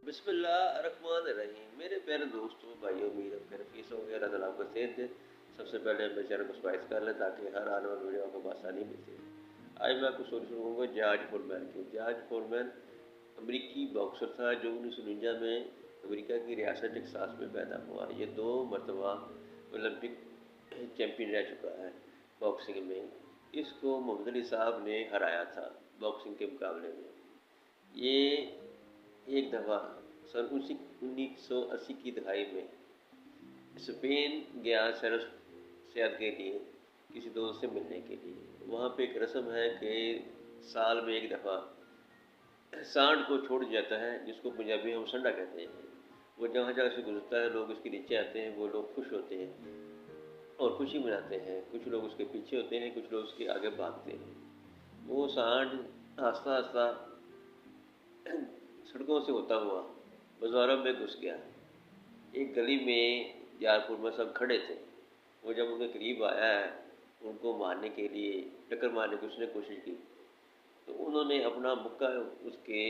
बिस्मिल्लाहिर्रहमानिर्रहीम। मेरे प्यारे दोस्तों, भाइयों, मीर अपने रफीस हो गया अल्लाह आपको सेहत दे। सबसे पहले अपने चैनल को सब्सक्राइब कर लें ताकि हर आने वाली वीडियो आपको आसानी मिलती है। आज मैं आपको स्टोरी सुनाऊंगा जॉर्ज फोरमैन की। जॉर्ज फोरमैन अमेरिकी बॉक्सर था जो 1949 में अमेरिका की रियासत टेक्सास में पैदा हुआ। ये 2 मरतबा ओलंपिक चैम्पियन रह चुका है बॉक्सिंग में। इसको मोहम्मद अली साहब ने हराया था बॉक्सिंग के मुकाबले में। ये एक दफ़ा सन 1980 की दहाई में स्पेन गया सेहत के लिए किसी दोस्त से मिलने के लिए। वहाँ पे एक रस्म है कि साल में एक दफ़ा सांड को छोड़ जाता है, जिसको पंजाबी हम संडा कहते हैं। वो जहाँ जहाँ से गुजरता है लोग इसके नीचे आते हैं, वो लोग खुश होते हैं और खुशी मनाते हैं। कुछ लोग उसके पीछे होते हैं, कुछ लोग उसके आगे भागते हैं। वो सांड आस्ता आस्ता सड़कों से होता हुआ बाज़ारों में घुस गया। एक गली में यारपुर में सब खड़े थे। वो जब उनके करीब आया है उनको मारने के लिए, टक्कर मारने की उसने कोशिश की, तो उन्होंने अपना मुक्का उसके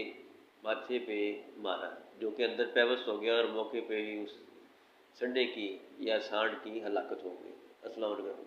माथे पे मारा, जो कि अंदर पेवस हो गया और मौके पे ही उस संडे की या सांड की हलाकत हो गई। अस्सलाम वालेकुम।